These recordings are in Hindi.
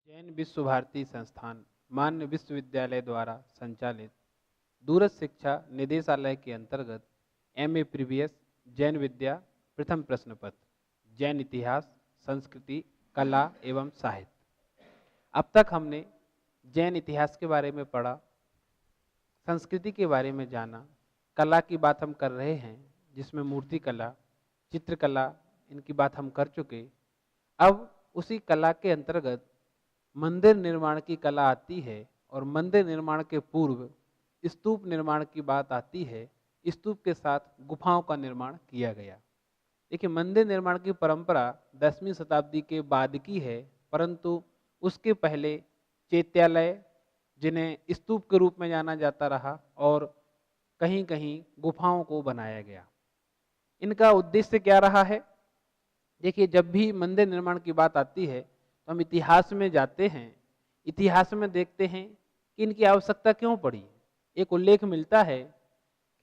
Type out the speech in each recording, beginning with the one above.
जैन विश्व भारती संस्थान मान्य विश्वविद्यालय द्वारा संचालित दूरस्थ शिक्षा निदेशालय के अंतर्गत एमए प्रीवियस जैन विद्या प्रथम प्रश्न पत्र जैन इतिहास संस्कृति कला एवं साहित्य। अब तक हमने जैन इतिहास के बारे में पढ़ा, संस्कृति के बारे में जाना, कला की बात हम कर रहे हैं जिसमें मूर्ति कला, चित्रकला इनकी बात हम कर चुके। अब उसी कला के अंतर्गत मंदिर निर्माण की कला आती है और मंदिर निर्माण के पूर्व स्तूप निर्माण की बात आती है। स्तूप के साथ गुफाओं का निर्माण किया गया। देखिए, मंदिर निर्माण की परंपरा 10वीं शताब्दी के बाद की है, परंतु उसके पहले चैत्यालय, जिन्हें स्तूप के रूप में जाना जाता रहा, और कहीं कहीं गुफाओं को बनाया गया। इनका उद्देश्य क्या रहा है? देखिए, जब भी मंदिर निर्माण की बात आती है तो हम इतिहास में जाते हैं, इतिहास में देखते हैं कि इनकी आवश्यकता क्यों पड़ी। एक उल्लेख मिलता है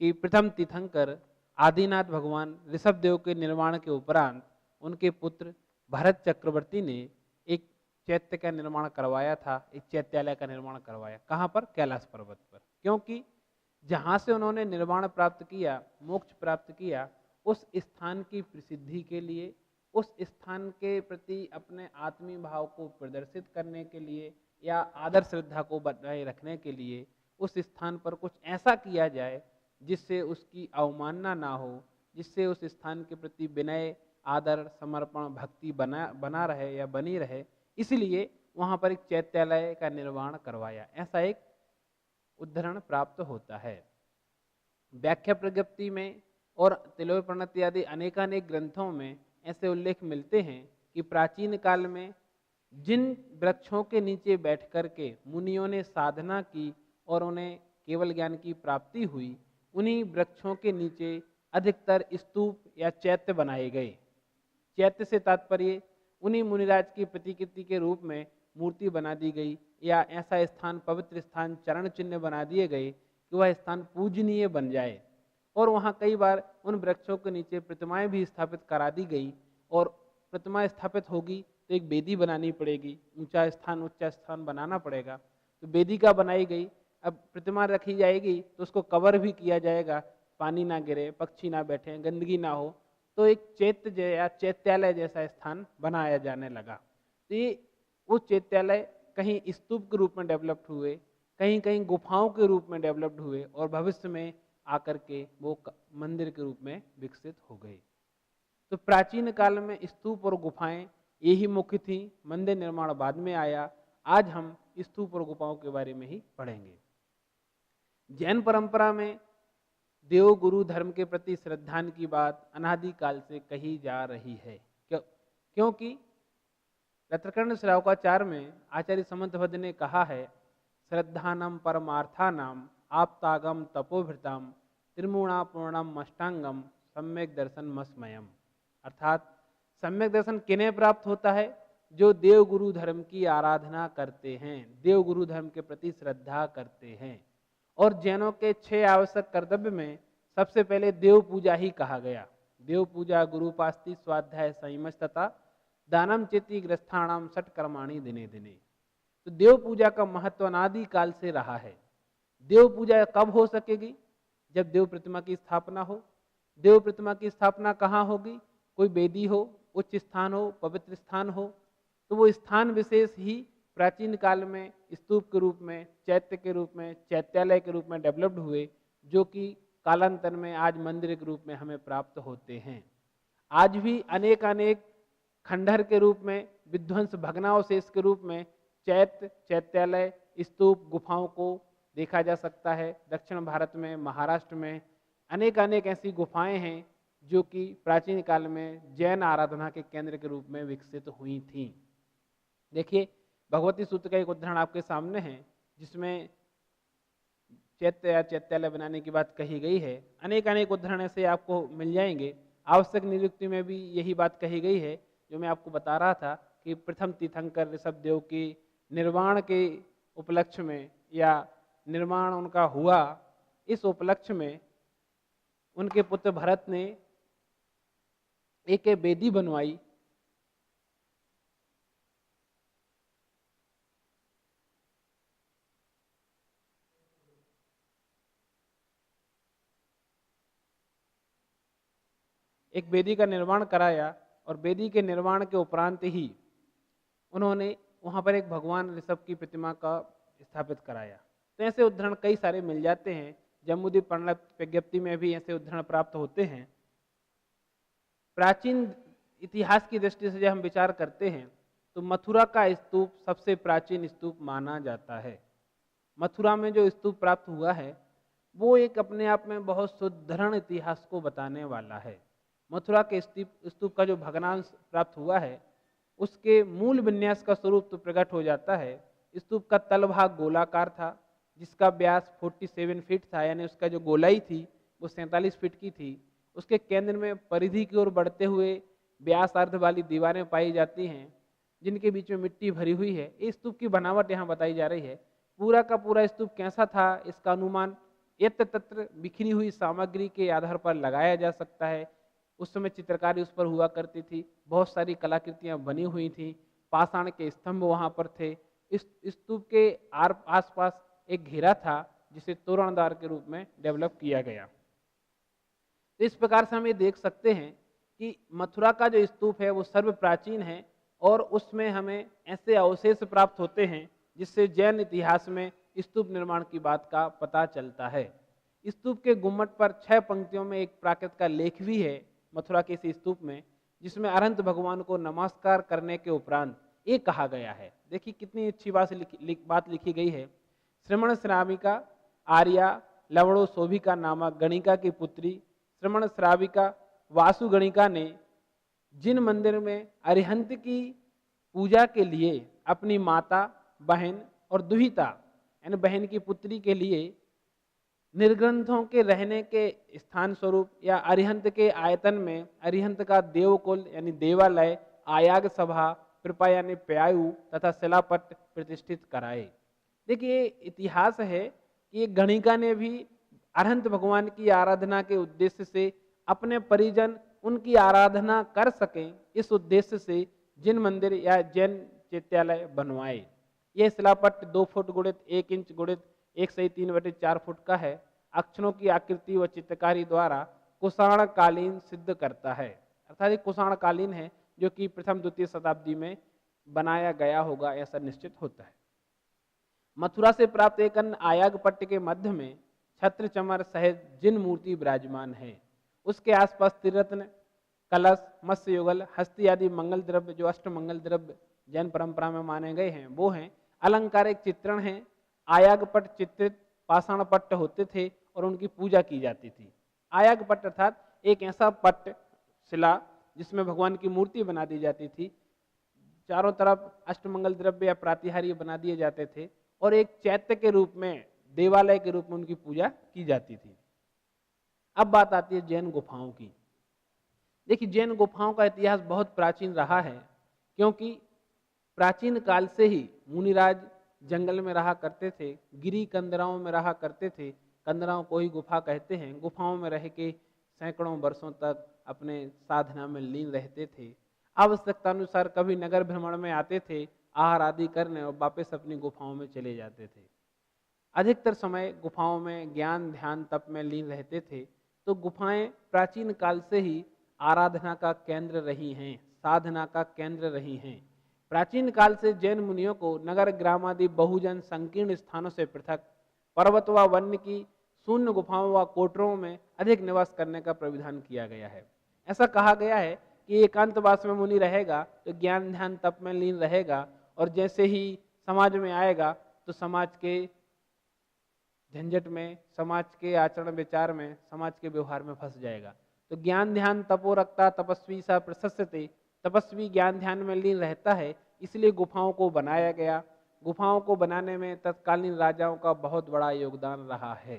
कि प्रथम तीर्थंकर आदिनाथ भगवान ऋषभदेव के निर्माण के उपरांत उनके पुत्र भरत चक्रवर्ती ने एक चैत्य का निर्माण करवाया था, एक चैत्यालय का निर्माण करवाया। कहाँ पर? कैलाश पर्वत पर। क्योंकि जहाँ से उन्होंने निर्माण प्राप्त किया, मोक्ष प्राप्त किया, उस स्थान की प्रसिद्धि के लिए, उस स्थान के प्रति अपने आत्मीय भाव को प्रदर्शित करने के लिए या आदर श्रद्धा को बनाए रखने के लिए उस स्थान पर कुछ ऐसा किया जाए जिससे उसकी अवमानना ना हो, जिससे उस स्थान के प्रति विनय, आदर, समर्पण, भक्ति बना रहे या बनी रहे। इसलिए वहाँ पर एक चैत्यालय का निर्माण करवाया, ऐसा एक उद्धरण प्राप्त होता है। व्याख्या प्रज्ञप्ति में और तिलोय प्रणति आदि अनेकानेक ग्रंथों में ऐसे उल्लेख मिलते हैं कि प्राचीन काल में जिन वृक्षों के नीचे बैठ कर के मुनियों ने साधना की और उन्हें केवल ज्ञान की प्राप्ति हुई, उन्हीं वृक्षों के नीचे अधिकतर स्तूप या चैत्य बनाए गए। चैत्य से तात्पर्य उन्हीं मुनिराज की प्रतिकृति के रूप में मूर्ति बना दी गई, या ऐसा स्थान, पवित्र स्थान, चरण चिन्ह बना दिए गए कि वह स्थान पूजनीय बन जाए। और वहाँ कई बार उन वृक्षों के नीचे प्रतिमाएं भी स्थापित करा दी गई, और प्रतिमा स्थापित होगी तो एक वेदी बनानी पड़ेगी, ऊंचा स्थान बनाना पड़ेगा, तो वेदिका बनाई गई। अब प्रतिमा रखी जाएगी तो उसको कवर भी किया जाएगा, पानी ना गिरे, पक्षी ना बैठे, गंदगी ना हो, तो एक चैत्य या चैत्यालय जैसा स्थान बनाया जाने लगा। तो ये वो चैत्यालय कहीं स्तूप के रूप में डेवलप्ड हुए, कहीं कहीं गुफाओं के रूप में डेवलप्ड हुए, और भविष्य में आकर के वो मंदिर के रूप में विकसित हो गए। तो प्राचीन काल में स्तूप और गुफाएं यही मुख्य थी, मंदिर निर्माण बाद में आया। आज हम स्तूप और गुफाओं के बारे में ही पढ़ेंगे। जैन परंपरा में देव गुरु धर्म के प्रति श्रद्धा की बात अनादिकाल से कही जा रही है। क्योंकि रत्रकर्ण श्रावकाचार में आचार्य समंतभद्द ने कहा है, श्रद्धानम परमार्थानाम आप्तागम तपोभृताम त्रिमूणा पूर्णम अष्टांगम सम्यक दर्शन मस्मयम। अर्थात सम्यक दर्शन किन्हें प्राप्त होता है? जो देव गुरु धर्म की आराधना करते हैं, देव गुरु धर्म के प्रति श्रद्धा करते हैं। और जैनों के 6 आवश्यक कर्तव्य में सबसे पहले देव पूजा ही कहा गया। देव पूजा, गुरुपास्ति, स्वाध्याय, संयमश तथा दानम चिति ग्रस्थाणाम सट कर्माणी दिने दिने। तो देव पूजा का महत्व अनादि काल से रहा है। देव पूजा कब हो सकेगी? जब देव प्रतिमा की स्थापना हो। देव प्रतिमा की स्थापना कहाँ होगी? कोई वेदी हो, उच्च स्थान हो, पवित्र स्थान हो। तो वो स्थान विशेष ही प्राचीन काल में स्तूप के रूप में, चैत्य के रूप में, चैत्यालय के रूप में डेवलप्ड हुए, जो कि कालांतर में आज मंदिर के रूप में हमें प्राप्त होते हैं। आज भी अनेक अनेक खंडहर के रूप में, विध्वंस भग्नावशेष के रूप में चैत्य, चैत्यालय, स्तूप, गुफाओं को देखा जा सकता है। दक्षिण भारत में, महाराष्ट्र में अनेक अनेक ऐसी गुफाएं हैं जो कि प्राचीन काल में जैन आराधना के केंद्र के रूप में विकसित हुई थीं। देखिए, भगवती सूत्र का एक उदाहरण आपके सामने है, जिसमें चैत्य या चैत्यालय बनाने की बात कही गई है। अनेक अनेक उदाहरण ऐसे आपको मिल जाएंगे। आवश्यक नियुक्ति में भी यही बात कही गई है, जो मैं आपको बता रहा था कि प्रथम तीर्थंकर ऋषभदेव की निर्माण के उपलक्ष्य में, या निर्माण उनका हुआ, इस उपलक्ष्य में उनके पुत्र भरत ने एक वेदी बनवाई, एक वेदी का निर्माण कराया और वेदी के निर्माण के उपरांत ही उन्होंने वहाँ पर एक भगवान ऋषभ की प्रतिमा का स्थापित कराया। तो ऐसे उदाहरण कई सारे मिल जाते हैं। जम्बूद्वीप प्रज्ञप्ति में भी ऐसे उदाहरण प्राप्त होते हैं। प्राचीन इतिहास की दृष्टि से जब हम विचार करते हैं तो मथुरा का स्तूप सबसे प्राचीन स्तूप माना जाता है। मथुरा में जो स्तूप प्राप्त हुआ है वो एक अपने आप में बहुत सुदृढ़ इतिहास को बताने वाला है। मथुरा के स्तूप का जो भग्नांश प्राप्त हुआ है उसके मूल विन्यास का स्वरूप तो प्रकट हो जाता है। स्तूप का तल भाग गोलाकार था जिसका व्यास 47 फीट था, यानी उसका जो गोलाई थी वो 47 फीट की थी। उसके केंद्र में परिधि की ओर बढ़ते हुए व्यास अर्ध वाली दीवारें पाई जाती हैं जिनके बीच में मिट्टी भरी हुई है। इस स्तूप की बनावट यहाँ बताई जा रही है। पूरा का पूरा स्तूप कैसा था इसका अनुमान यत्र तत्र बिखरी हुई सामग्री के आधार पर लगाया जा सकता है। उस समय चित्रकारी उस पर हुआ करती थी, बहुत सारी कलाकृतियां बनी हुई थी, पाषाण के स्तंभ वहां पर थे। इस स्तूप के आसपास एक घेरा था जिसे तोरणद्वार के रूप में डेवलप किया गया। तो इस प्रकार से हम ये देख सकते हैं कि मथुरा का जो स्तूप है वो सर्व प्राचीन है और उसमें हमें ऐसे अवशेष प्राप्त होते हैं जिससे जैन इतिहास में स्तूप निर्माण की बात का पता चलता है। स्तूप के गुम्मट पर 6 पंक्तियों में एक प्राकृत का लेख भी है मथुरा के इस स्तूप में, जिसमें अनंत भगवान को नमस्कार करने के उपरांत ये कहा गया है। देखिए कितनी अच्छी बात लिखी गई है। श्रमण श्राविका आर्या लवणो शोभिका नामक गणिका की पुत्री श्रमण श्राविका वासु गणिका ने जिन मंदिर में अरिहंत की पूजा के लिए अपनी माता, बहन और दुहिता यानी बहन की पुत्री के लिए निर्ग्रंथों के रहने के स्थान स्वरूप या अरिहंत के आयतन में अरिहंत का देवकुल यानी देवालय, आयाग सभा, कृपा यानी प्यायु तथा शिलापट्ट प्रतिष्ठित कराए। देखिए इतिहास है कि गणिका ने भी अरहंत भगवान की आराधना के उद्देश्य से अपने परिजन उनकी आराधना कर सकें, इस उद्देश्य से जिन मंदिर या जैन चैत्यालय बनवाए। यह शिलापट्ट 2 फुट गुणित 1 इंच गुणित 1 सही 3/4 फुट का है। अक्षरों की आकृति व चित्रकारी द्वारा कुषाण कालीन सिद्ध करता है, अर्थात ये कुषाण कालीन है जो कि प्रथम द्वितीय शताब्दी में बनाया गया होगा ऐसा निश्चित होता है। मथुरा से प्राप्त एक अन्य आयागपट्ट के मध्य में छत्र चमर सहित जिन मूर्ति विराजमान है उसके आसपास त्रिरत्न, कलश, मत्स्य युगल, हस्ती आदि मंगल द्रव्य जो अष्ट मंगल द्रव्य जैन परंपरा में माने गए हैं वो हैं। अलंकारिक चित्रण है। आयागपट्ट चित्रित पाषाण पट्ट होते थे और उनकी पूजा की जाती थी। आयागपट्ट अर्थात एक ऐसा पट्ट शिला जिसमें भगवान की मूर्ति बना दी जाती थी, चारों तरफ अष्टमंगल द्रव्य या प्रातिहार्य बना दिए जाते थे और एक चैत्य के रूप में, देवालय के रूप में उनकी पूजा की जाती थी। अब बात आती है जैन गुफाओं की। देखिए जैन गुफाओं का इतिहास बहुत प्राचीन रहा है, क्योंकि प्राचीन काल से ही मुनिराज जंगल में रहा करते थे, गिरी कंदराओं में रहा करते थे। कंदराओं को ही गुफा कहते हैं। गुफाओं में रह के सैकड़ों वर्षों तक अपने साधना में लीन रहते थे। आवश्यकता अनुसार कभी नगर भ्रमण में आते थे, आहार आदि करने और वापस अपनी गुफाओं में चले जाते थे। अधिकतर समय गुफाओं में ज्ञान, ध्यान, तप में लीन रहते थे। तो गुफाएं प्राचीन काल से ही आराधना का केंद्र रही हैं, साधना का केंद्र रही हैं। प्राचीन काल से जैन मुनियों को नगर ग्राम आदि बहुजन संकीर्ण स्थानों से पृथक पर्वत व वन्य की शून्य गुफाओं व कोटरों में अधिक निवास करने का प्राविधान किया गया है। ऐसा कहा गया है कि एकांतवास में मुनि रहेगा तो ज्ञान, ध्यान, तप में लीन रहेगा और जैसे ही समाज में आएगा तो समाज के झंझट में, समाज के आचरण विचार में, समाज के व्यवहार में फंस जाएगा। तो ज्ञान ध्यान तपो रखता तपस्वी सा प्रशस्यते, तपस्वी ज्ञान ध्यान में लीन रहता है, इसलिए गुफाओं को बनाया गया। गुफाओं को बनाने में तत्कालीन राजाओं का बहुत बड़ा योगदान रहा है।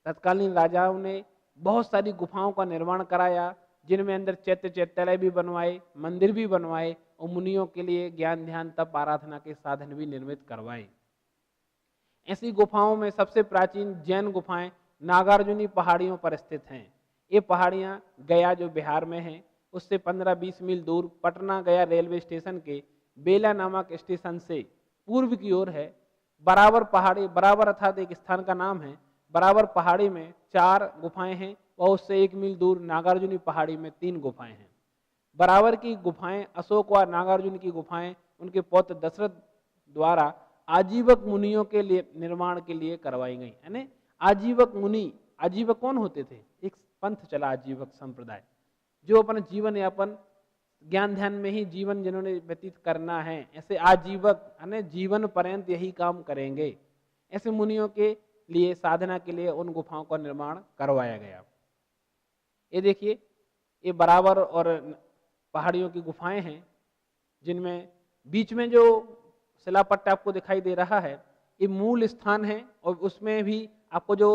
तत्कालीन राजाओं ने बहुत सारी गुफाओं का निर्माण कराया, जिनमें अंदर चैत्य चैत्यालय भी बनवाए, मंदिर भी बनवाए और मुनियों के लिए ज्ञान ध्यान तप आराधना के साधन भी निर्मित करवाए। ऐसी गुफाओं में सबसे प्राचीन जैन गुफाएं नागार्जुनी पहाड़ियों पर स्थित हैं। ये पहाड़ियां गया जो बिहार में है उससे 15-20 मील दूर पटना गया रेलवे स्टेशन के बेला नामक स्टेशन से पूर्व की ओर है। बराबर पहाड़ी, बराबर अर्थात एक स्थान का नाम है, बराबर पहाड़ी में 4 गुफाएं हैं। व उससे 1 मील दूर नागार्जुनी पहाड़ी में 3 गुफाएं हैं। बराबर की गुफाएं अशोक व नागार्जुन की गुफाएं उनके पौत्र दशरथ द्वारा आजीवक मुनियों के लिए निर्माण के लिए करवाई गई। यानी आजीवक मुनि, आजीवक कौन होते थे? एक पंथ चला आजीवक संप्रदाय, जो अपना जीवन यापन ज्ञान ध्यान में ही जीवन जिन्होंने व्यतीत करना है, ऐसे आजीवक यानी जीवन पर्यंत यही काम करेंगे, ऐसे मुनियों के लिए साधना के लिए उन गुफाओं का निर्माण करवाया गया। ये देखिए, ये बराबर और पहाड़ियों की गुफाएं हैं, जिनमें बीच में जो शिलापट्ट आपको दिखाई दे रहा है, ये मूल स्थान है। और उसमें भी आपको जो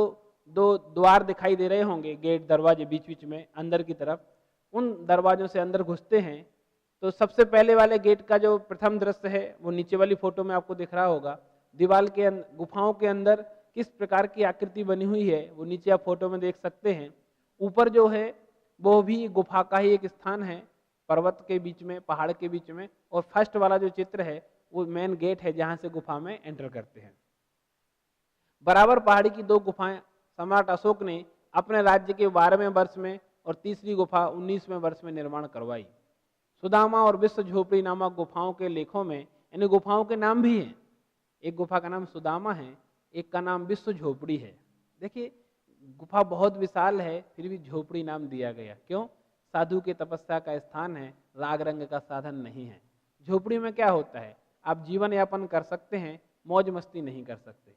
2 द्वार दिखाई दे रहे होंगे, गेट दरवाजे बीच बीच में अंदर की तरफ, उन दरवाजों से अंदर घुसते हैं तो सबसे पहले वाले गेट का जो प्रथम दृश्य है वो नीचे वाली फोटो में आपको दिख रहा होगा। दीवार के गुफाओं के अंदर किस प्रकार की आकृति बनी हुई है वो नीचे आप फोटो में देख सकते हैं। ऊपर जो है वो भी गुफा का ही एक स्थान है, पर्वत के बीच में, पहाड़ के बीच में। और फर्स्ट वाला जो चित्र है वो मेन गेट है जहां से गुफा में एंटर करते हैं। बराबर पहाड़ी की 2 गुफाएं सम्राट अशोक ने अपने राज्य के 12वें वर्ष में और तीसरी गुफा 19वें वर्ष में निर्माण करवाई। सुदामा और विश्व झोपड़ी नामक गुफाओं के लेखों में यानी गुफाओं के नाम भी हैं। एक गुफा का नाम सुदामा है, एक का नाम विश्व झोपड़ी है। देखिए, गुफा बहुत विशाल है, फिर भी झोपड़ी नाम दिया गया। क्यों? साधु के तपस्या का स्थान है, राग रंग का साधन नहीं है। झोपड़ी में क्या होता है, आप जीवन यापन कर सकते हैं, मौज मस्ती नहीं कर सकते,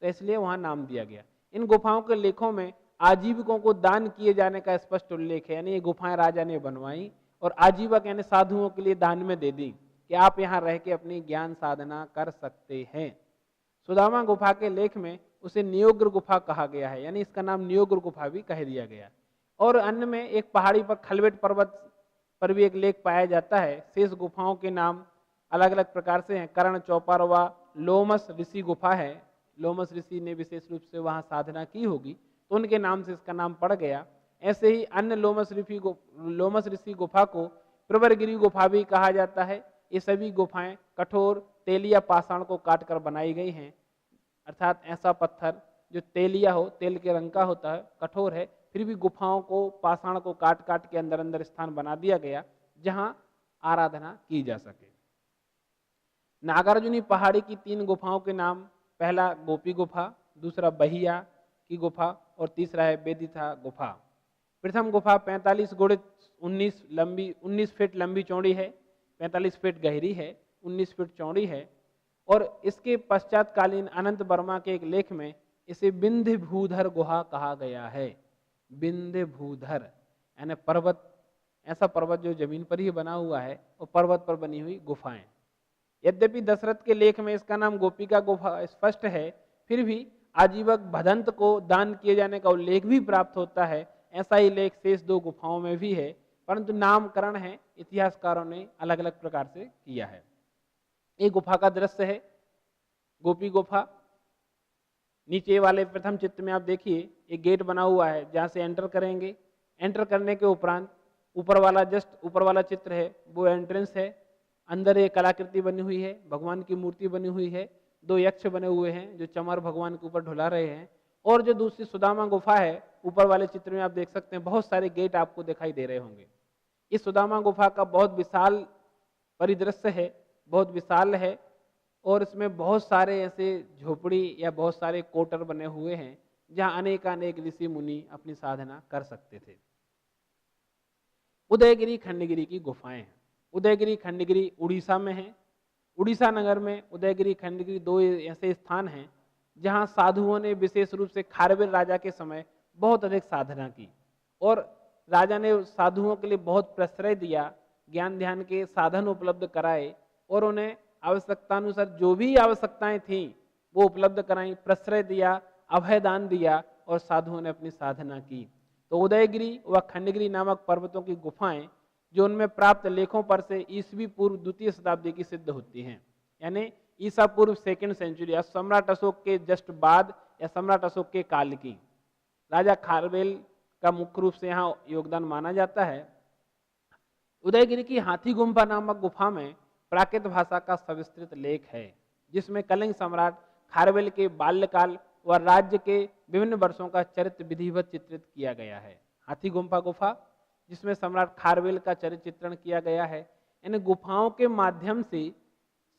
तो इसलिए वहां नाम दिया गया। इन गुफाओं के लेखों में आजीविकों को दान किए जाने का स्पष्ट उल्लेख है। यानी ये गुफाएं राजा ने बनवाई और आजीवक यानी साधुओं के लिए दान में दे दी कि आप यहाँ रह के अपनी ज्ञान साधना कर सकते हैं। सुदामा गुफा के लेख में उसे नियोग्र गुफा कहा गया है, यानी इसका नाम नियोग्र गुफा भी कह दिया गया। और अन्य में एक पहाड़ी पर खलवेट पर्वत पर भी एक लेख पाया जाता है। शेष गुफाओं के नाम अलग अलग प्रकार से हैं। कर्ण चौपर व लोमस ऋषि गुफा है, लोमस ऋषि ने विशेष रूप से वहां साधना की होगी तो उनके नाम से इसका नाम पड़ गया। ऐसे ही अन्य लोमस ऋषि गुफा को प्रवरगिरी गुफा भी कहा जाता है। ये सभी गुफाएं कठोर तेलिया पाषाण को काटकर बनाई गई हैं, अर्थात ऐसा पत्थर जो तेलिया हो, तेल के रंग का होता है, कठोर है, फिर भी गुफाओं को पाषाण को काट काट के अंदर अंदर स्थान बना दिया गया जहां आराधना की जा सके। नागार्जुनी पहाड़ी की 3 गुफाओं के नाम, पहला गोपी गुफा, दूसरा बहिया की गुफा और तीसरा है बेदिथा गुफा। प्रथम गुफा 45 गुणित 19 फीट लंबी चौड़ी है, 45 फीट गहरी है, 19 फीट चौड़ी है। और इसके पश्चातकालीन अनंत वर्मा के एक लेख में इसे बिंध्य भूधर गुहा कहा गया है। बिंध्य भूधर यानी पर्वत, ऐसा पर्वत जो जमीन पर ही बना हुआ है और पर्वत पर बनी हुई गुफाएं। यद्यपि दशरथ के लेख में इसका नाम गोपिका गुफा स्पष्ट है, फिर भी आजीवक भदंत को दान किए जाने का उल्लेख भी प्राप्त होता है। ऐसा ही लेख शेष 2 गुफाओं में भी है, परंतु नामकरण है इतिहासकारों ने अलग अलग प्रकार से किया है। एक गुफा का दृश्य है, गोपी गुफा। नीचे वाले प्रथम चित्र में आप देखिए एक गेट बना हुआ है जहां से एंटर करेंगे। एंटर करने के उपरांत ऊपर वाला जस्ट ऊपर वाला चित्र है वो एंट्रेंस है। अंदर एक कलाकृति बनी हुई है, भगवान की मूर्ति बनी हुई है, 2 यक्ष बने हुए हैं जो चमर भगवान के ऊपर ढुला रहे हैं। और जो दूसरी सुदामा गुफा है, ऊपर वाले चित्र में आप देख सकते हैं बहुत सारे गेट आपको दिखाई दे रहे होंगे। इस सुदामा गुफा का बहुत विशाल परिदृश्य है, बहुत विशाल है और इसमें बहुत सारे ऐसे झोपड़ी या बहुत सारे कोटर बने हुए हैं जहां अनेक ऋषि मुनि अपनी साधना कर सकते थे। उदयगिरी खंडगिरी की गुफाएं हैं। उदयगिरी खंडगिरी उड़ीसा में है। उड़ीसा नगर में उदयगिरी खंडगिरी 2 ऐसे स्थान हैं जहां साधुओं ने विशेष रूप से खारवेल राजा के समय बहुत अधिक साधना की और राजा ने साधुओं के लिए बहुत प्रश्रय दिया, ज्ञान ध्यान के साधन उपलब्ध कराए और उन्हें आवश्यकतानुसार जो भी आवश्यकताएं थीं वो उपलब्ध कराई, प्रश्रय दिया, अभयदान दिया और साधुओं ने अपनी साधना की। तो उदयगिरी व खंडगिरी नामक पर्वतों की गुफाएं जो उनमें प्राप्त लेखों पर से ईसवी पूर्व 2वीं शताब्दी की सिद्ध होती हैं, यानी ईसा पूर्व 2nd सेंचुरी या सम्राट अशोक के जस्ट बाद या सम्राट अशोक के काल की। राजा खारवेल का मुख्य रूप से यहाँ योगदान माना जाता है। उदयगिरी की हाथी गुम्फा नामक गुफा में प्राकृत भाषा का सविस्तृत लेख है जिसमें कलिंग सम्राट खारवेल के बाल्यकाल व राज्य के विभिन्न वर्षों का चरित्र विधिवत चित्रित किया गया है। हाथी गुम्फा गुफा, जिसमें सम्राट खारवेल का चरित्र चित्रण किया गया है। इन गुफाओं के माध्यम से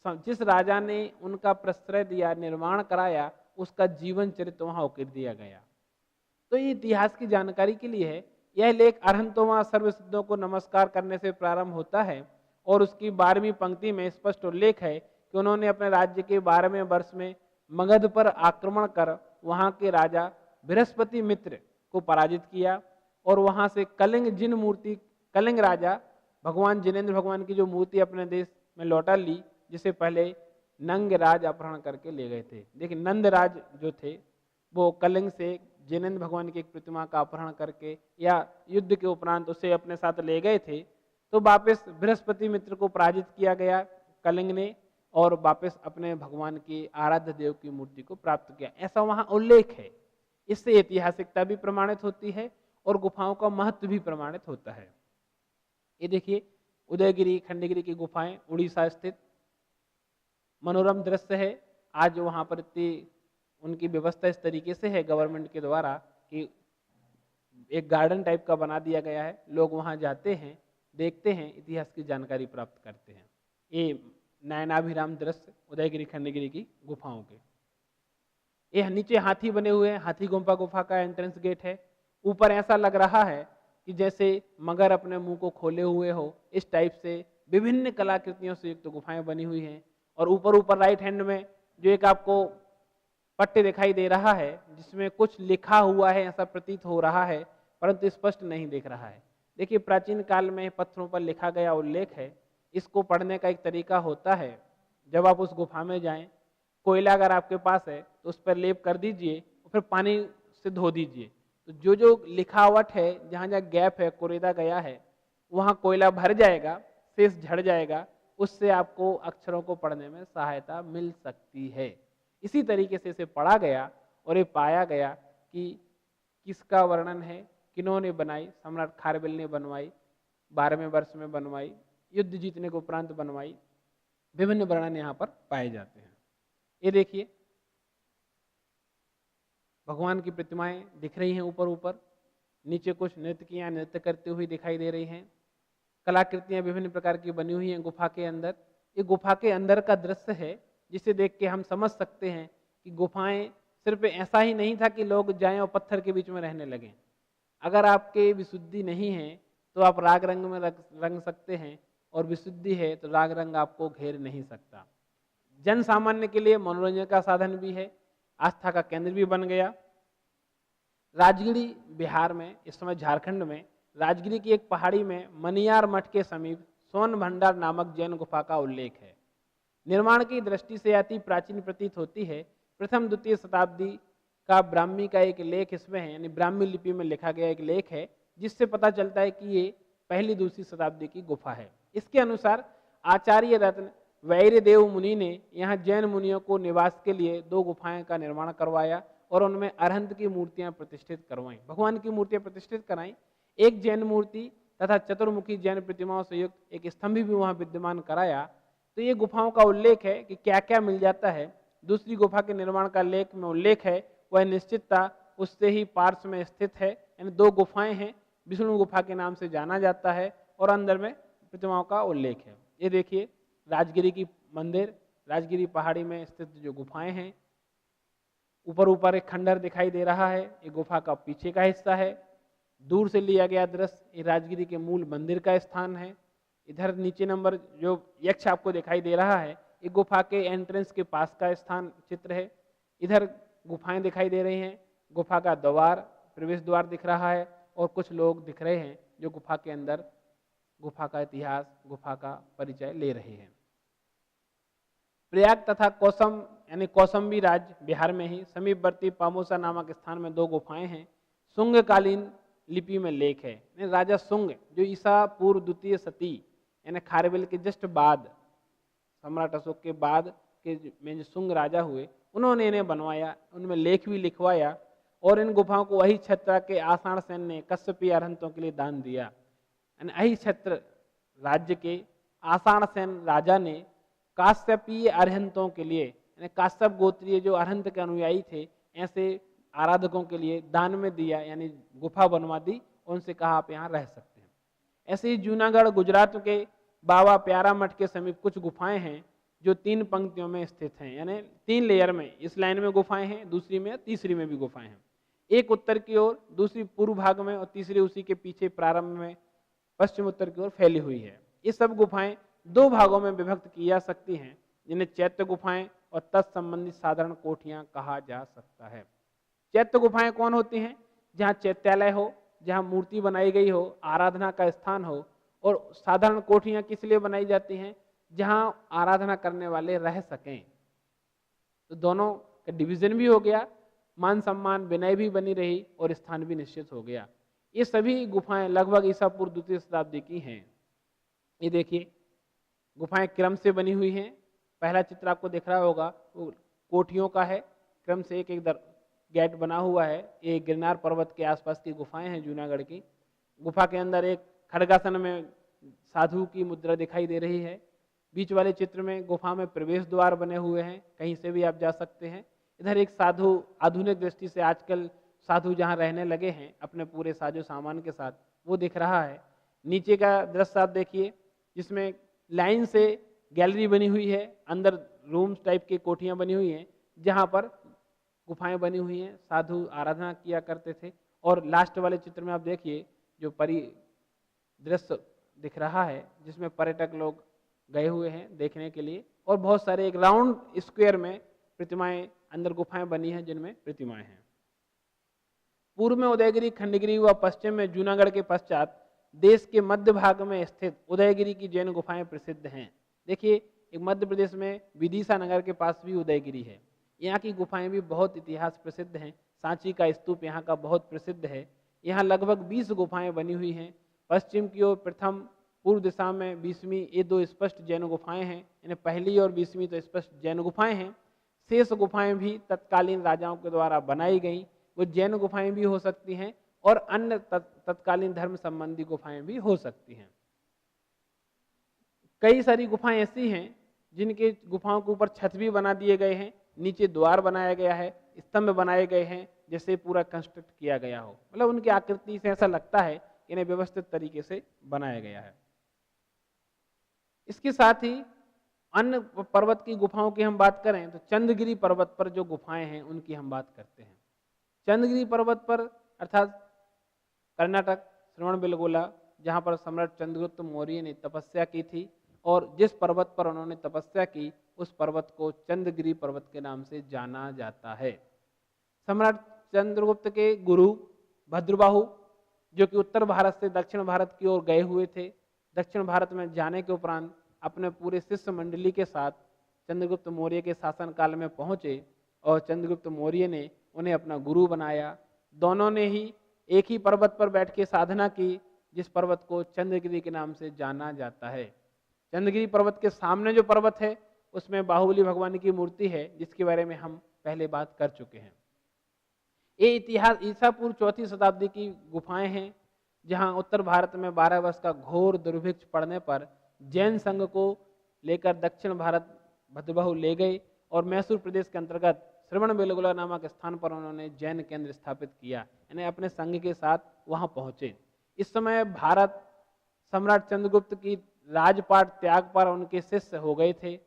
जिस राजा ने उनका प्रश्रय दिया, निर्माण कराया, उसका जीवन चरित्र वहां उकेर दिया गया। तो ये इतिहास की जानकारी के लिए है। यह लेख अरहंतों सर्वसिद्धों को नमस्कार करने से प्रारंभ होता है और उसकी 12वीं पंक्ति में स्पष्ट उल्लेख है कि उन्होंने अपने राज्य के 12वें वर्ष में मगध पर आक्रमण कर वहां के राजा बृहस्पति मित्र को पराजित किया और वहां से कलिंग राजा भगवान जिनेंद्र भगवान की जो मूर्ति अपने देश में लौटा ली, जिसे पहले नंग राज अपहरण करके ले गए थे। देखिए, नंद राज जो थे वो कलिंग से जिनेंद्र भगवान की एक प्रतिमा का अपहरण करके या युद्ध के उपरांत उसे अपने साथ ले गए थे। तो वापस बृहस्पति मित्र को पराजित किया गया कलिंग ने और वापस अपने भगवान की आराध्य देव की मूर्ति को प्राप्त किया, ऐसा वहां उल्लेख है। इससे ऐतिहासिकता भी प्रमाणित होती है और गुफाओं का महत्व भी प्रमाणित होता है। ये देखिए, उदयगिरी खंडगिरी की गुफाएं उड़ीसा स्थित, मनोरम दृश्य है। आज वहां पर इतनी उनकी व्यवस्था इस तरीके से है गवर्नमेंट के द्वारा कि एक गार्डन टाइप का बना दिया गया है। लोग वहां जाते हैं, देखते हैं, इतिहास की जानकारी प्राप्त करते हैं। ये नयनाभिराम दृश्य उदयगिरी खंडगिरी की गुफाओं के। ये नीचे हाथी बने हुए हैं, हाथी गुम्फा गुफा का एंट्रेंस गेट है। ऊपर ऐसा लग रहा है कि जैसे मगर अपने मुंह को खोले हुए हो, इस टाइप से विभिन्न कलाकृतियों से युक्त गुफाएं बनी हुई हैं। और ऊपर राइट हैंड में जो एक आपको पट्टे दिखाई दे रहा है जिसमें कुछ लिखा हुआ है, ऐसा प्रतीत हो रहा है, परंतु स्पष्ट नहीं दिख रहा है। देखिए, प्राचीन काल में पत्थरों पर लिखा गया उल्लेख है। इसको पढ़ने का एक तरीका होता है, जब आप उस गुफा में जाएं, कोयला अगर आपके पास है तो उस पर लेप कर दीजिए और फिर पानी से धो दीजिए। तो जो लिखावट है, जहाँ जहाँ गैप है, कुरेदा गया है, वहाँ कोयला भर जाएगा, शेष झड़ जाएगा। उससे आपको अक्षरों को पढ़ने में सहायता मिल सकती है। इसी तरीके से इसे पढ़ा गया और ये पाया गया कि किसका वर्णन है, किन्होंने बनाई। सम्राट खारवेल ने बनवाई, 12वें वर्ष में बनवाई, युद्ध जीतने के उपरांत बनवाई। विभिन्न वर्णन यहाँ पर पाए जाते हैं। ये देखिए, भगवान की प्रतिमाएं दिख रही हैं ऊपर। नीचे कुछ नर्तकियां नृत्य करते हुए दिखाई दे रही हैं। कलाकृतियां विभिन्न प्रकार की बनी हुई हैं गुफा के अंदर। ये गुफा के अंदर का दृश्य है, जिसे देख के हम समझ सकते हैं कि गुफाएं सिर्फ ऐसा ही नहीं था कि लोग जाएं और पत्थर के बीच में रहने लगें। अगर आपके विशुद्धि नहीं है तो आप राग रंग में रंग सकते हैं, और विशुद्धि है तो राग रंग आपको घेर नहीं सकता। जन सामान्य के लिए मनोरंजन का साधन भी है, आस्था का केंद्र भी बन गया। राजगिरी बिहार में, इस समय झारखंड में, राजगिरी की एक पहाड़ी में मनियार मठ के समीप सोन भंडार नामक जैन गुफा का उल्लेख है। निर्माण की दृष्टि से अति प्राचीन प्रतीत होती है। प्रथम द्वितीय शताब्दी का ब्राह्मी का एक लेख इसमें है, यानी ब्राह्मी लिपि में लिखा गया एक लेख है, जिससे पता चलता है कि ये पहली दूसरी शताब्दी की गुफा है। इसके अनुसार आचार्य रत्न वैरदेव मुनि ने यहाँ जैन मुनियों को निवास के लिए 2 गुफाएं का निर्माण करवाया और उनमें अरहंत की मूर्तियां प्रतिष्ठित करवाई, भगवान की मूर्तियां प्रतिष्ठित कराई। एक जैन मूर्ति तथा चतुर्मुखी जैन प्रतिमाओं से युक्त एक स्तंभ भी वहां विद्यमान कराया। तो ये गुफाओं का उल्लेख है कि क्या क्या मिल जाता है। दूसरी गुफा के निर्माण का लेख में उल्लेख है, वह निश्चितता उससे ही पार्श्व में स्थित है। यानी 2 गुफाएं हैं, विष्णु गुफा के नाम से जाना जाता है, और अंदर में प्रतिमाओं का उल्लेख है। ये देखिए, राजगिरी की मंदिर, राजगिरी पहाड़ी में स्थित जो गुफाएं हैं। ऊपर एक खंडर दिखाई दे रहा है, ये गुफा का पीछे का हिस्सा है। दूर से लिया गया दृश्य ये राजगिरी के मूल मंदिर का स्थान है। इधर नीचे नंबर जो यक्ष आपको दिखाई दे रहा है, ये गुफा के एंट्रेंस के पास का स्थान चित्र है। इधर गुफाएं दिखाई दे रही हैं, गुफा का द्वार, प्रवेश द्वार दिख रहा है, और कुछ लोग दिख रहे हैं जो गुफा के अंदर गुफा का इतिहास, गुफा का परिचय ले रहे हैं। प्रयाग तथा कौसम यानी कौसम्बी राज्य बिहार में ही समीपवर्ती पामोसा नामक स्थान में 2 गुफाएं हैं। शुंगकालीन लिपि में लेख है। राजा शुंग जो ईसा पूर्व द्वितीय शती यानी खारवेल के जस्ट बाद, सम्राट अशोक के बाद के में जो शुंग राजा हुए, उन्होंने इन्हें बनवाया, उनमें लेख भी लिखवाया, और इन गुफाओं को वही छत्र के आषाढ़ सेन ने कश्यपीय अरहंतों के लिए दान दिया। अही छत्र राज्य के आषाढ़ सेन राजा ने काश्यपीय अरहंतों के लिए, यानी काश्यप गोत्रीय जो अरहंत के अनुयायी थे, ऐसे आराधकों के लिए दान में दिया, यानी गुफा बनवा दी, उनसे कहा आप यहाँ रह सकते हैं। ऐसे ही जूनागढ़ गुजरात के बाबा प्यारा मठ के समीप कुछ गुफाएं हैं जो 3 पंक्तियों में स्थित हैं, यानी 3 लेयर में, इस लाइन में गुफाएं हैं, दूसरी में, तीसरी में भी गुफाएं हैं। एक उत्तर की ओर, दूसरी पूर्व भाग में और तीसरी उसी के पीछे प्रारंभ में पश्चिम उत्तर की ओर फैली हुई है। ये सब गुफाएं 2 भागों में विभक्त की जा सकती हैं, जिन्हें चैत्य गुफाएं और तत्संबंधी साधारण कोठियां कहा जा सकता है। चैत्य गुफाएं कौन होती हैं? जहाँ चैत्यालय हो, जहाँ मूर्ति बनाई गई हो, आराधना का स्थान हो। और साधारण कोठियां किस लिए बनाई जाती हैं? जहाँ आराधना करने वाले रह सकें। तो दोनों का डिवीजन भी हो गया, मान सम्मान विनय भी बनी रही और स्थान भी निश्चित हो गया। ये सभी गुफाएं लगभग ईसा पूर्व 2वीं शताब्दी की हैं। ये देखिए, गुफाएं क्रम से बनी हुई हैं। पहला चित्र आपको दिख रहा होगा वो कोठियों का है, क्रम से एक एक गेट बना हुआ है। ये गिरनार पर्वत के आसपास की गुफाएं हैं जूनागढ़ की। गुफा के अंदर एक खड़गासन में साधु की मुद्रा दिखाई दे रही है। बीच वाले चित्र में गुफा में प्रवेश द्वार बने हुए हैं, कहीं से भी आप जा सकते हैं। इधर एक साधु, आधुनिक दृष्टि से आजकल साधु जहाँ रहने लगे हैं अपने पूरे साजो सामान के साथ, वो दिख रहा है। नीचे का दृश्य आप देखिए, जिसमें लाइन से गैलरी बनी हुई है, अंदर रूम्स टाइप की कोठियाँ बनी हुई हैं, जहाँ पर गुफाएं बनी हुई हैं, साधु आराधना किया करते थे। और लास्ट वाले चित्र में आप देखिए, जो दृश्य दिख रहा है, जिसमें पर्यटक लोग गए हुए हैं देखने के लिए, और बहुत सारे एक राउंड स्क्वायर में प्रतिमाएं, अंदर गुफाएं बनी हैं जिनमें प्रतिमाएं हैं। पूर्व में उदयगिरी खंडगिरी व पश्चिम में जूनागढ़ के पश्चात देश के मध्य भाग में स्थित उदयगिरी की जैन गुफाएं प्रसिद्ध हैं। देखिए, एक मध्य प्रदेश में विदिशा नगर के पास भी उदयगिरी है। यहाँ की गुफाएं भी बहुत इतिहास प्रसिद्ध हैं। सांची का स्तूप यहाँ का बहुत प्रसिद्ध है। यहाँ लगभग 20 गुफाएं बनी हुई हैं। पश्चिम की ओर प्रथम, पूर्व दिशा में 20वीं, ये 2 स्पष्ट जैन गुफाएं हैं, यानी पहली और 20वीं तो स्पष्ट जैन गुफाएं हैं। शेष गुफाएं भी तत्कालीन राजाओं के द्वारा बनाई गई, वो जैन गुफाएं भी हो सकती हैं और अन्य तत्कालीन धर्म संबंधी गुफाएं भी हो सकती हैं। कई सारी गुफाएं ऐसी हैं जिनके गुफाओं के ऊपर छत भी बना दिए गए हैं, नीचे द्वार बनाया गया है, स्तंभ बनाए गए हैं, जैसे पूरा कंस्ट्रक्ट किया गया हो। मतलब उनकी आकृति से ऐसा लगता है कि इन्हें व्यवस्थित तरीके से बनाया गया है। इसके साथ ही अन्य पर्वत की गुफाओं की हम बात करें तो चंद्रगिरी पर्वत पर जो गुफाएं हैं उनकी हम बात करते हैं। चंद्रगिरी पर्वत पर, अर्थात कर्नाटक, श्रवणबेलगोला, जहाँ पर सम्राट चंद्रगुप्त मौर्य ने तपस्या की थी, और जिस पर्वत पर उन्होंने तपस्या की उस पर्वत को चंद्रगिरी पर्वत के नाम से जाना जाता है। सम्राट चंद्रगुप्त के गुरु भद्रबाहु, जो कि उत्तर भारत से दक्षिण भारत की ओर गए हुए थे, दक्षिण भारत में जाने के उपरांत अपने पूरे शिष्य मंडली के साथ चंद्रगुप्त मौर्य के शासनकाल में पहुंचे और चंद्रगुप्त मौर्य ने उन्हें अपना गुरु बनाया। दोनों ने ही एक ही पर्वत पर बैठ के साधना की, जिस पर्वत को चंद्रगिरी के नाम से जाना जाता है। चंद्रगिरी पर्वत के सामने जो पर्वत है उसमें बाहुबली भगवान की मूर्ति है, जिसके बारे में हम पहले बात कर चुके हैं। ये इतिहास ईसा पूर्व 4वीं शताब्दी की गुफाएं हैं, जहां उत्तर भारत में 12 वर्ष का घोर दुर्भिक्ष पड़ने पर जैन संघ को लेकर दक्षिण भारत भद्रबाहु ले गए और मैसूर प्रदेश के अंतर्गत श्रवणबेलगोला नामक स्थान पर उन्होंने जैन केंद्र स्थापित किया, यानी अपने संघ के साथ वहां पहुंचे। इस समय भारत सम्राट चंद्रगुप्त की राजपाट त्याग पर उनके शिष्य हो गए थे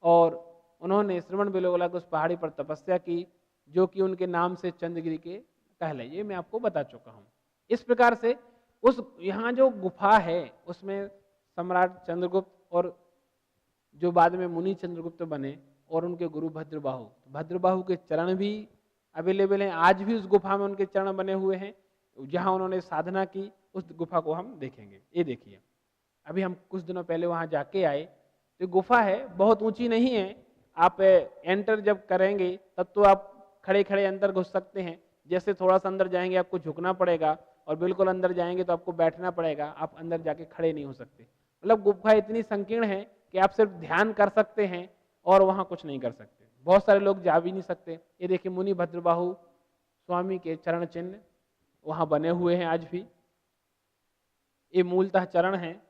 और उन्होंने श्रवणबेलगोला की उस पहाड़ी पर तपस्या की, जो कि उनके नाम से चंद्रगिरी के कहलाई। ये मैं आपको बता चुका हूँ। इस प्रकार से उस यहाँ जो गुफा है उसमें सम्राट चंद्रगुप्त और जो बाद में मुनि चंद्रगुप्त बने और उनके गुरु भद्रबाहु के चरण भी अवेलेबल हैं। आज भी उस गुफा में उनके चरण बने हुए हैं, जहाँ उन्होंने साधना की उस गुफा को हम देखेंगे। ये देखिए, अभी हम कुछ दिनों पहले वहाँ जाके आए, तो गुफा है, बहुत ऊंची नहीं है। आप एंटर जब करेंगे तब तो आप खड़े खड़े अंदर घुस सकते हैं, जैसे थोड़ा सा अंदर जाएंगे आपको झुकना पड़ेगा और बिल्कुल अंदर जाएंगे तो आपको बैठना पड़ेगा, आप अंदर जाके खड़े नहीं हो सकते। मतलब गुफा इतनी संकीर्ण है कि आप सिर्फ ध्यान कर सकते हैं और वहाँ कुछ नहीं कर सकते। बहुत सारे लोग जा भी नहीं सकते। ये देखिए, मुनि भद्रबाहु स्वामी के चरण चिन्ह वहाँ बने हुए हैं आज भी। ये मूलतः चरण हैं।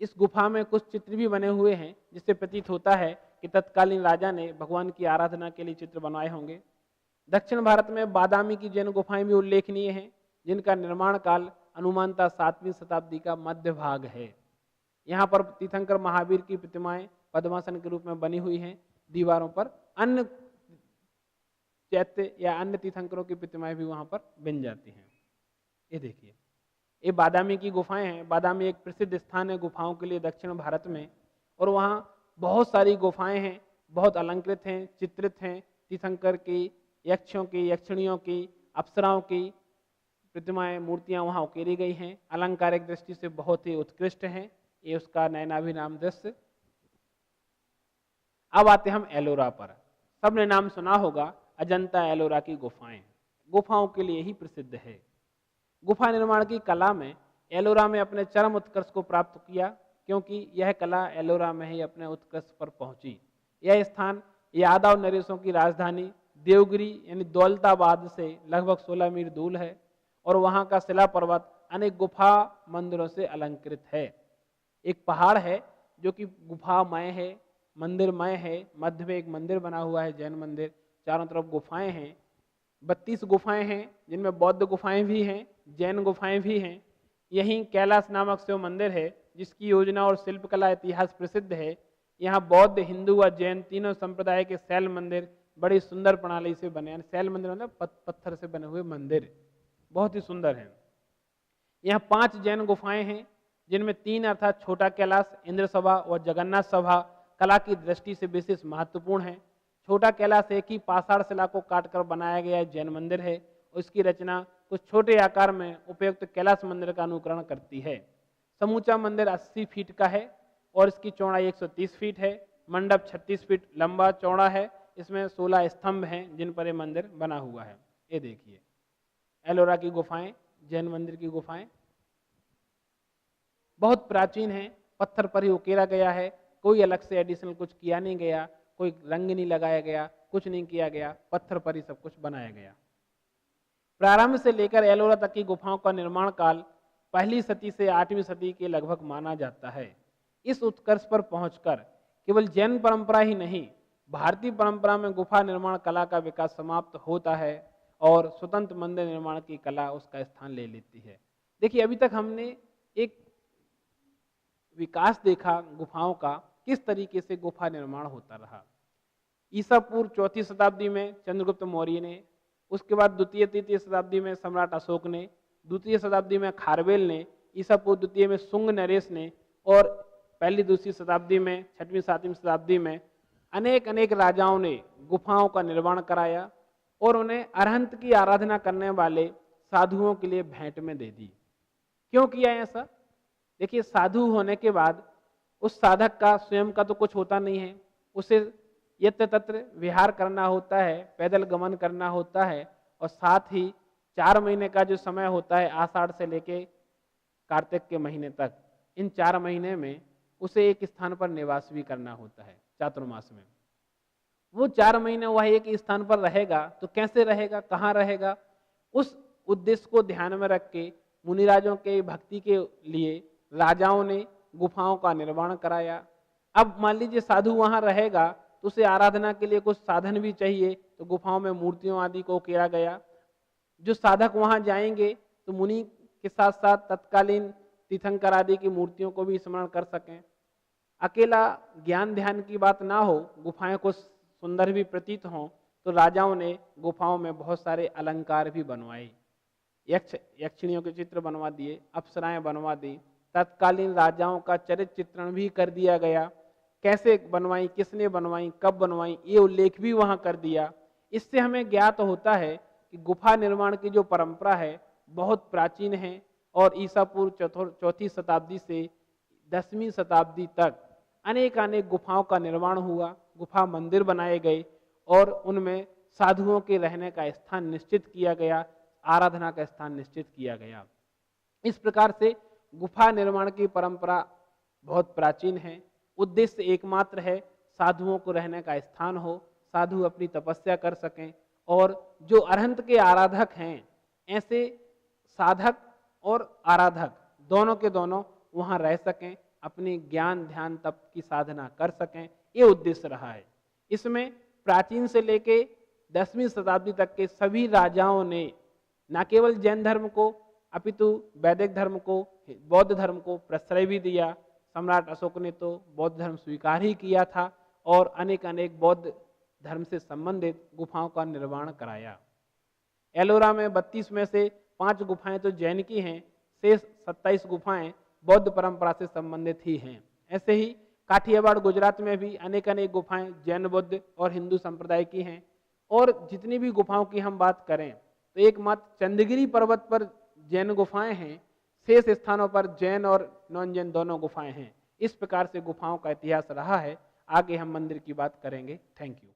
इस गुफा में कुछ चित्र भी बने हुए हैं, जिससे प्रतीत होता है कि तत्कालीन राजा ने भगवान की आराधना के लिए चित्र बनाए होंगे। दक्षिण भारत में बादामी की जैन गुफाएं भी उल्लेखनीय हैं, जिनका निर्माण काल अनुमानतः 7वीं शताब्दी का मध्य भाग है। यहाँ पर तीर्थंकर महावीर की प्रतिमाएं पद्मासन के रूप में बनी हुई हैं। दीवारों पर अन्य चैत्य या अन्य तीर्थंकरों की प्रतिमाएं भी वहां पर बन जाती हैं। ये देखिए, ये बादामी की गुफाएं हैं। बादामी एक प्रसिद्ध स्थान है गुफाओं के लिए दक्षिण भारत में, और वहाँ बहुत सारी गुफाएं हैं, बहुत अलंकृत हैं, चित्रित हैं। तीर्थंकर की, यक्षों की, यक्षिणियों की, अप्सराओं की प्रतिमाएं, मूर्तियां वहाँ उकेरी गई हैं। अलंकारिक दृष्टि से बहुत ही उत्कृष्ट हैं। ये उसका नयनाभिराम दृश्य। अब आते हम एलोरा पर। सबने नाम सुना होगा, अजंता एलोरा की गुफाएं गुफाओं के लिए ही प्रसिद्ध है। गुफा निर्माण की कला में एलोरा में अपने चरम उत्कर्ष को प्राप्त किया, क्योंकि यह कला एलोरा में ही अपने उत्कर्ष पर पहुंची। यह स्थान यादव नरेशों की राजधानी देवगिरी यानी दौलताबाद से लगभग 16 मील दूर है, और वहां का शिला पर्वत अनेक गुफा मंदिरों से अलंकृत है। एक पहाड़ है जो कि गुफामय है, मंदिरमय है। मध्य में एक मंदिर बना हुआ है, जैन मंदिर। चारों तरफ गुफाएं हैं। 32 गुफाएं हैं, जिनमें बौद्ध गुफाएं भी हैं, जैन गुफाएं भी हैं। यहीं कैलाश नामक शिव मंदिर है, जिसकी योजना और शिल्पकला इतिहास प्रसिद्ध है। यहाँ बौद्ध, हिंदू व जैन तीनों संप्रदाय के शैल मंदिर बड़ी सुंदर प्रणाली से बने हैं। शैल मंदिर मतलब पत्थर से बने हुए मंदिर बहुत ही सुंदर हैं। यहाँ 5 जैन गुफाएं हैं, जिनमें 3 अर्थात छोटा कैलाश, इंद्र सभा और जगन्नाथ सभा कला की दृष्टि से विशेष महत्वपूर्ण है। छोटा कैलाश एक ही पाषाण शिला को काटकर बनाया गया जैन मंदिर है। उसकी रचना कुछ छोटे आकार में उपयुक्त कैलाश मंदिर का अनुकरण करती है। समूचा मंदिर 80 फीट का है और इसकी चौड़ाई 130 फीट है। मंडप 36 फीट लंबा चौड़ा है। इसमें 16 स्तंभ हैं जिन पर यह मंदिर बना हुआ है। ये देखिए, एलोरा की गुफाएं, जैन मंदिर की गुफाएं बहुत प्राचीन हैं। पत्थर पर ही उकेरा गया है, कोई अलग से एडिशनल कुछ किया नहीं गया, कोई रंग नहीं लगाया गया, कुछ नहीं किया गया, पत्थर पर ही सब कुछ बनाया गया। प्रारंभ से लेकर एलोरा तक की गुफाओं का निर्माण काल 1ली सदी से 8वीं सदी के लगभग माना जाता है। इस उत्कर्ष पर पहुंचकर केवल जैन परंपरा ही नहीं, भारतीय परंपरा में गुफा निर्माण कला का विकास समाप्त होता है और स्वतंत्र मंदिर निर्माण की कला उसका स्थान ले लेती है। देखिए, अभी तक हमने एक विकास देखा गुफाओं का, किस तरीके से गुफा निर्माण होता रहा। ईसा पूर्व 4वीं शताब्दी में चंद्रगुप्त मौर्य ने, उसके बाद 2वीं 3वीं शताब्दी में सम्राट अशोक ने, 2वीं शताब्दी में खारवेल ने, ईसा पूर्व 2वीं में शुंग नरेश ने, और 1ली 2वीं शताब्दी में, 6वीं 7वीं शताब्दी में अनेक राजाओं ने गुफाओं का निर्माण कराया और उन्हें अरहंत की आराधना करने वाले साधुओं के लिए भेंट में दे दी। क्यों किया ऐसा? देखिए, साधु होने के बाद उस साधक का स्वयं का तो कुछ होता नहीं है, उसे यत्र तत्र विहार करना होता है, पैदल गमन करना होता है, और साथ ही 4 महीने का जो समय होता है, आषाढ़ से लेके कार्तिक के महीने तक, इन 4 महीने में उसे एक स्थान पर निवास भी करना होता है। चातुर्मास में वो 4 महीने वह एक स्थान पर रहेगा, तो कैसे रहेगा, कहाँ रहेगा? उस उद्देश्य को ध्यान में रख के मुनिराजों के भक्ति के लिए राजाओं ने गुफाओं का निर्माण कराया। अब मान लीजिए साधु वहां रहेगा तो उसे आराधना के लिए कुछ साधन भी चाहिए, तो गुफाओं में मूर्तियों आदि को उकेरा गया। जो साधक वहां जाएंगे तो मुनि के साथ साथ तत्कालीन तीर्थंकर आदि की मूर्तियों को भी स्मरण कर सकें। अकेला ज्ञान ध्यान की बात ना हो, गुफाएं को सुंदर भी प्रतीत हों, तो राजाओं ने गुफाओं में बहुत सारे अलंकार भी बनवाए। यक्षिणियों के चित्र बनवा दिए, अप्सराएं बनवा दी, तत्कालीन राजाओं का चरित्र चित्रण भी कर दिया गया। कैसे बनवाई, किसने बनवाई, कब बनवाई, ये उल्लेख भी वहां कर दिया। इससे हमें ज्ञात होता है कि गुफा निर्माण की जो परंपरा है बहुत प्राचीन है और ईसा पूर्व 4वीं शताब्दी से 10वीं शताब्दी तक अनेक गुफाओं का निर्माण हुआ, गुफा मंदिर बनाए गए और उनमें साधुओं के रहने का स्थान निश्चित किया गया, आराधना का स्थान निश्चित किया गया। इस प्रकार से गुफा निर्माण की परंपरा बहुत प्राचीन है। उद्देश्य एकमात्र है, साधुओं को रहने का स्थान हो, साधु अपनी तपस्या कर सकें और जो अरहंत के आराधक हैं, ऐसे साधक और आराधक दोनों के दोनों वहां रह सकें, अपनी ज्ञान ध्यान तप की साधना कर सकें, ये उद्देश्य रहा है। इसमें प्राचीन से लेके 10वीं शताब्दी तक के सभी राजाओं ने न केवल जैन धर्म को अपितु वैदिक धर्म को, बौद्ध धर्म को प्रश्रय भी दिया। सम्राट अशोक ने तो बौद्ध धर्म स्वीकार ही किया था और अनेक अनेक बौद्ध धर्म से संबंधित गुफाओं का निर्माण कराया। एलोरा में 32 में से 5 गुफाएं तो जैन की हैं, शेष 27 गुफाएं बौद्ध परंपरा से संबंधित ही हैं। ऐसे ही काठियावाड़ गुजरात में भी अनेक अनेक गुफाएं जैन, बौद्ध और हिंदू संप्रदाय की हैं। और जितनी भी गुफाओं की हम बात करें तो एकमात्र चंद्रगिरी पर्वत पर जैन गुफाएं हैं, शेष स्थानों पर जैन और नॉन जैन दोनों गुफाएं हैं। इस प्रकार से गुफाओं का इतिहास रहा है। आगे हम मंदिर की बात करेंगे। Thank you.